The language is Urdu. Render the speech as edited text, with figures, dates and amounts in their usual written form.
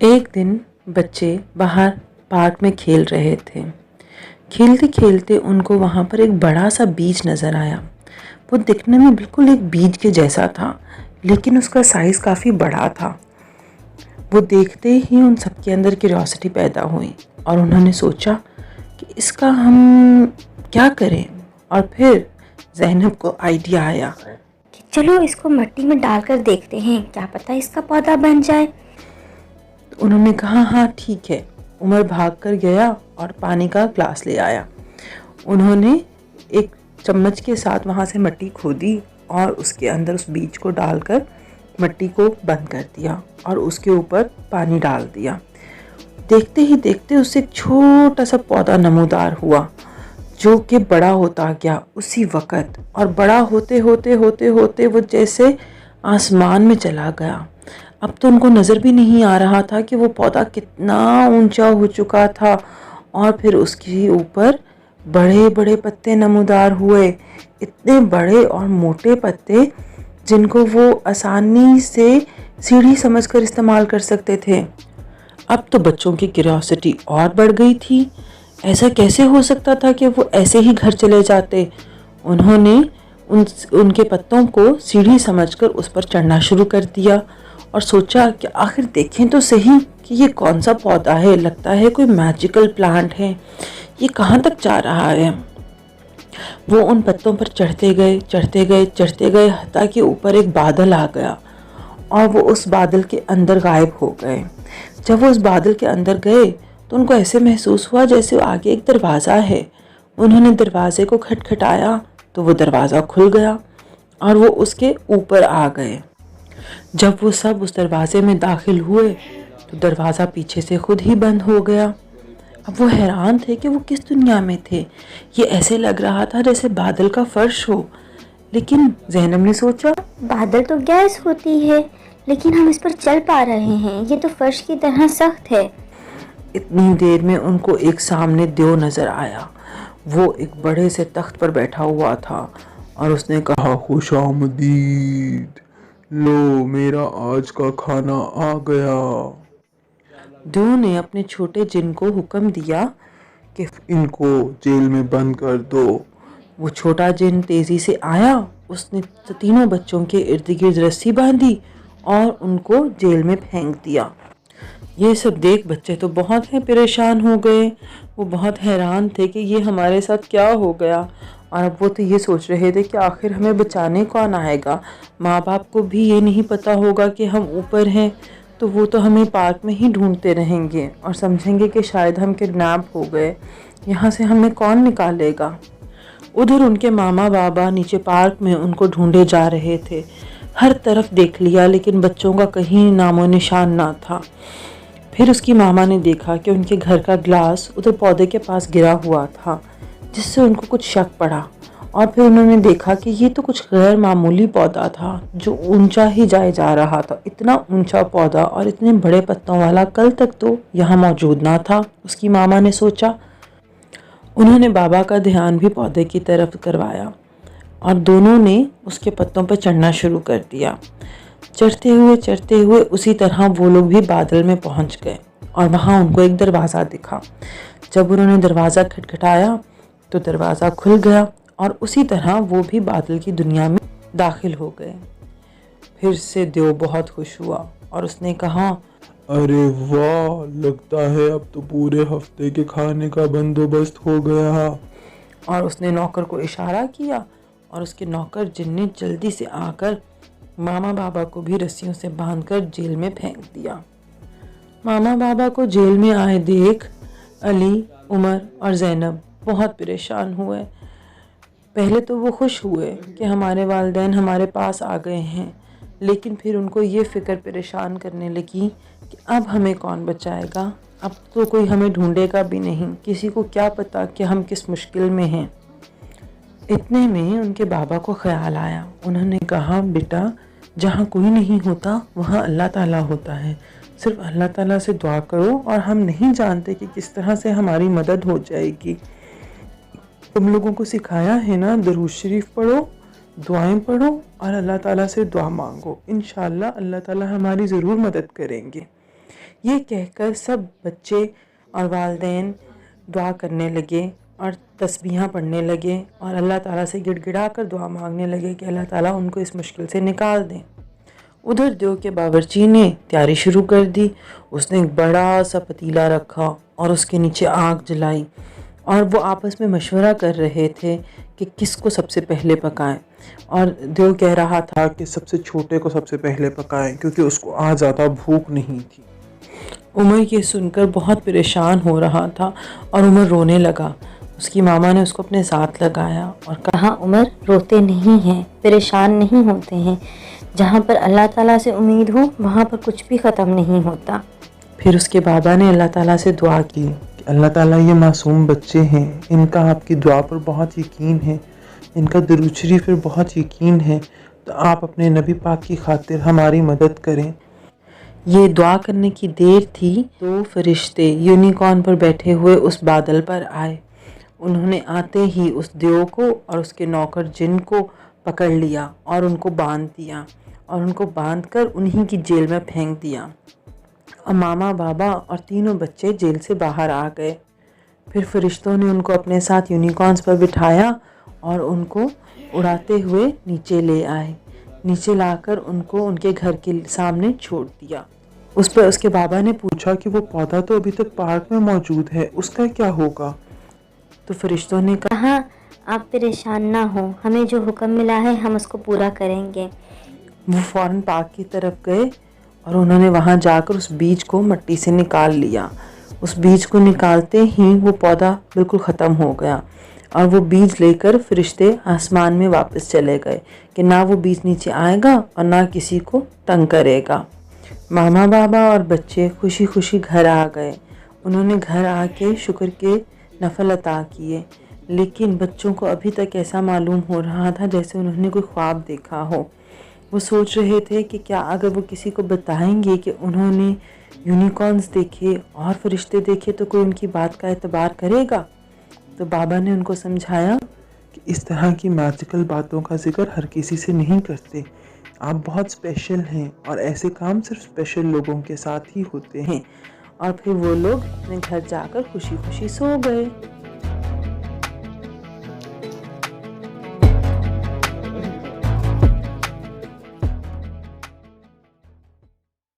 ایک دن بچے باہر پارک میں کھیل رہے تھے۔ کھیلتے کھیلتے ان کو وہاں پر ایک بڑا سا بیج نظر آیا۔ وہ دکھنے میں بالکل ایک بیج کے جیسا تھا، لیکن اس کا سائز کافی بڑا تھا۔ وہ دیکھتے ہی ان سب کے اندر کیوریوسٹی پیدا ہوئی اور انہوں نے سوچا کہ اس کا ہم کیا کریں، اور پھر زینب کو آئیڈیا آیا کہ چلو اس کو مٹی میں ڈال کر دیکھتے ہیں، کیا پتہ اس کا پودا بن جائے۔ انہوں نے کہا ہاں ٹھیک ہے۔ عمر بھاگ کر گیا اور پانی کا گلاس لے آیا۔ انہوں نے ایک چمچ کے ساتھ وہاں سے مٹی کھودی اور اس کے اندر اس بیج کو ڈال کر مٹی کو بند کر دیا اور اس کے اوپر پانی ڈال دیا۔ دیکھتے ہی دیکھتے اس سے ایک چھوٹا سا پودا نمودار ہوا جو کہ بڑا ہوتا گیا اسی وقت، اور بڑا ہوتے ہوتے ہوتے ہوتے وہ جیسے آسمان میں چلا گیا۔ اب تو ان کو نظر بھی نہیں آ رہا تھا کہ وہ پودا کتنا اونچا ہو چکا تھا، اور پھر اس کے اوپر بڑے بڑے پتے نمودار ہوئے، اتنے بڑے اور موٹے پتے جن کو وہ آسانی سے سیڑھی سمجھ کر استعمال کر سکتے تھے۔ اب تو بچوں کی کیوریوسٹی اور بڑھ گئی تھی، ایسا کیسے ہو سکتا تھا کہ وہ ایسے ہی گھر چلے جاتے۔ انہوں نے ان کے پتوں کو سیڑھی سمجھ کر اس پر چڑھنا شروع کر دیا اور سوچا کہ آخر دیکھیں تو صحیح کہ یہ کون سا پودا ہے، لگتا ہے کوئی میجیکل پلانٹ ہے، یہ کہاں تک جا رہا ہے۔ وہ ان پتوں پر چڑھتے گئے چڑھتے گئے چڑھتے گئے حتیٰ کہ اوپر ایک بادل آ گیا اور وہ اس بادل کے اندر غائب ہو گئے۔ جب وہ اس بادل کے اندر گئے تو ان کو ایسے محسوس ہوا جیسے آگے ایک دروازہ ہے۔ انہوں نے دروازے کو کھٹکھٹایا تو وہ دروازہ کھل گیا اور وہ اس کے اوپر آ گئے۔ جب وہ سب اس دروازے میں داخل ہوئے تو دروازہ پیچھے سے خود ہی بند ہو گیا۔ اب وہ حیران تھے کہ وہ کس دنیا میں تھے۔ یہ ایسے لگ رہا تھا جیسے بادل کا فرش ہو، لیکن زینب نے سوچا بادل تو گیس ہوتی ہے، لیکن ہم اس پر چل پا رہے ہیں، یہ تو فرش کی طرح سخت ہے۔ اتنی دیر میں ان کو ایک سامنے دیو نظر آیا۔ وہ ایک بڑے سے تخت پر بیٹھا ہوا تھا اور اس نے کہا خوش آمدید، لو میرا آج کا کھانا آ گیا۔ دیو نے اپنے چھوٹے جن کو حکم دیا کہ ان کو جیل میں بند کر دو۔ وہ چھوٹا جن تیزی سے آیا، اس نے تینوں بچوں کے ارد گرد رسی باندھی اور ان کو جیل میں پھینک دیا۔ یہ سب دیکھ بچے تو بہت پریشان ہو گئے۔ وہ بہت حیران تھے کہ یہ ہمارے ساتھ کیا ہو گیا، اور اب وہ تو یہ سوچ رہے تھے کہ آخر ہمیں بچانے کون آئے گا۔ ماں باپ کو بھی یہ نہیں پتا ہوگا کہ ہم اوپر ہیں، تو وہ تو ہمیں پارک میں ہی ڈھونڈتے رہیں گے اور سمجھیں گے کہ شاید ہم کڈنیپ ہو گئے، یہاں سے ہمیں کون نکالے گا۔ ادھر ان کے ماما بابا نیچے پارک میں ان کو ڈھونڈے جا رہے تھے۔ ہر طرف دیکھ لیا لیکن بچوں کا کہیں نام و نشان نہ تھا۔ پھر اس کی ماما نے دیکھا کہ ان کے گھر کا گلاس ادھر پودے کے پاس گرا ہوا تھا، جس سے ان کو کچھ شک پڑا، اور پھر انہوں نے دیکھا کہ یہ تو کچھ غیر معمولی پودا تھا جو اونچا ہی جائے جا رہا تھا۔ اتنا اونچا پودا اور اتنے بڑے پتوں والا کل تک تو یہاں موجود نہ تھا، اس کی ماما نے سوچا۔ انہوں نے بابا کا دھیان بھی پودے کی طرف کروایا اور دونوں نے اس کے پتوں پر چڑھنا شروع کر دیا۔ چڑھتے ہوئے اسی طرح وہ لوگ بھی بادل میں پہنچ گئے اور وہاں ان کو ایک دروازہ دکھا۔ جب انہوں نے دروازہ کھٹکھٹایا تو دروازہ کھل گیا اور اسی طرح وہ بھی بادل کی دنیا میں داخل ہو گئے۔ پھر سے دیو بہت خوش ہوا اور اس نے کہا ارے واہ، لگتا ہے اب تو پورے ہفتے کے کھانے کا بندوبست ہو گیا۔ اور اس نے نوکر کو اشارہ کیا اور اس کے نوکر جن نے جلدی سے آ کر ماما بابا کو بھی رسیوں سے باندھ کر جیل میں پھینک دیا۔ ماما بابا کو جیل میں آئے دیکھ علی، عمر اور زینب بہت پریشان ہوئے۔ پہلے تو وہ خوش ہوئے کہ ہمارے والدین ہمارے پاس آ گئے ہیں، لیکن پھر ان کو یہ فکر پریشان کرنے لگی کہ اب ہمیں کون بچائے گا، اب تو کوئی ہمیں ڈھونڈے گا بھی نہیں، کسی کو کیا پتا کہ ہم کس مشکل میں ہیں۔ اتنے میں ان کے بابا کو خیال آیا۔ انہوں نے کہا بیٹا، جہاں کوئی نہیں ہوتا وہاں اللہ تعالیٰ ہوتا ہے، صرف اللہ تعالیٰ سے دعا کرو، اور ہم نہیں جانتے کہ کس طرح سے ہماری مدد ہو جائے گی۔ تم لوگوں کو سکھایا ہے نا، درود شریف پڑھو، دعائیں پڑھو اور اللہ تعالیٰ سے دعا مانگو، انشاءاللہ اللہ تعالیٰ ہماری ضرور مدد کریں گے۔ یہ کہہ کر سب بچے اور والدین دعا کرنے لگے اور تسبیحاں پڑھنے لگے اور اللہ تعالیٰ سے گڑ گڑا کر دعا مانگنے لگے کہ اللہ تعالیٰ ان کو اس مشکل سے نکال دیں۔ ادھر دیو کے باورچی نے تیاری شروع کر دی۔ اس نے ایک بڑا سا پتیلا رکھا اور اس کے نیچے آگ جلائی اور وہ آپس میں مشورہ کر رہے تھے کہ کس کو سب سے پہلے پکائیں، اور دیو کہہ رہا تھا کہ سب سے چھوٹے کو سب سے پہلے پکائیں کیونکہ اس کو آج زیادہ بھوک نہیں تھی۔ عمر یہ سن کر بہت پریشان ہو رہا تھا اور عمر رونے لگا۔ اس کی ماما نے اس کو اپنے ساتھ لگایا اور کہا عمر روتے نہیں ہیں، پریشان نہیں ہوتے ہیں، جہاں پر اللہ تعالیٰ سے امید ہو وہاں پر کچھ بھی ختم نہیں ہوتا۔ پھر اس کے بابا نے اللہ تعالیٰ سے دعا کی کہ اللہ تعالیٰ یہ معصوم بچے ہیں، ان کا آپ کی دعا پر بہت یقین ہے، ان کا درود شریف پر بہت یقین ہے، تو آپ اپنے نبی پاک کی خاطر ہماری مدد کریں۔ یہ دعا کرنے کی دیر تھی تو فرشتے یونیکارن پر بیٹھے ہوئے اس بادل پر آئے۔ انہوں نے آتے ہی اس دیو کو اور اس کے نوکر جن کو پکڑ لیا اور ان کو باندھ دیا اور ان کو باندھ کر انہی کی جیل میں پھینک دیا، اور ماما بابا اور تینوں بچے جیل سے باہر آ گئے۔ پھر فرشتوں نے ان کو اپنے ساتھ یونیکارنز پر بٹھایا اور ان کو اڑاتے ہوئے نیچے لے آئے، نیچے لا کر ان کو ان کے گھر کے سامنے چھوڑ دیا۔ اس پر اس کے بابا نے پوچھا کہ وہ پودا تو ابھی تک پارک میں موجود ہے، اس کا کیا ہوگا؟ تو فرشتوں نے کہا آپ پریشان نہ ہو، ہمیں جو حکم ملا ہے ہم اس کو پورا کریں گے۔ وہ فوراً پارک کی طرف گئے اور انہوں نے وہاں جا کر اس بیج کو مٹی سے نکال لیا۔ اس بیج کو نکالتے ہی وہ پودا بالکل ختم ہو گیا اور وہ بیج لے کر فرشتے آسمان میں واپس چلے گئے کہ نہ وہ بیج نیچے آئے گا اور نہ کسی کو تنگ کرے گا۔ ماما بابا اور بچے خوشی خوشی گھر آ گئے۔ انہوں نے گھر آ کے شکر کے نفل عطا کیے، لیکن بچوں کو ابھی تک ایسا معلوم ہو رہا تھا جیسے انہوں نے کوئی خواب دیکھا ہو۔ وہ سوچ رہے تھے کہ کیا اگر وہ کسی کو بتائیں گے کہ انہوں نے یونیکارنز دیکھے اور فرشتے دیکھے تو کوئی ان کی بات کا اعتبار کرے گا؟ تو بابا نے ان کو سمجھایا کہ اس طرح کی میجیکل باتوں کا ذکر ہر کسی سے نہیں کرتے، آپ بہت اسپیشل ہیں اور ایسے کام صرف اسپیشل لوگوں کے ساتھ ہی ہوتے ہیں۔ اور پھر وہ لوگ اپنے گھر جا کر خوشی خوشی سو گئے۔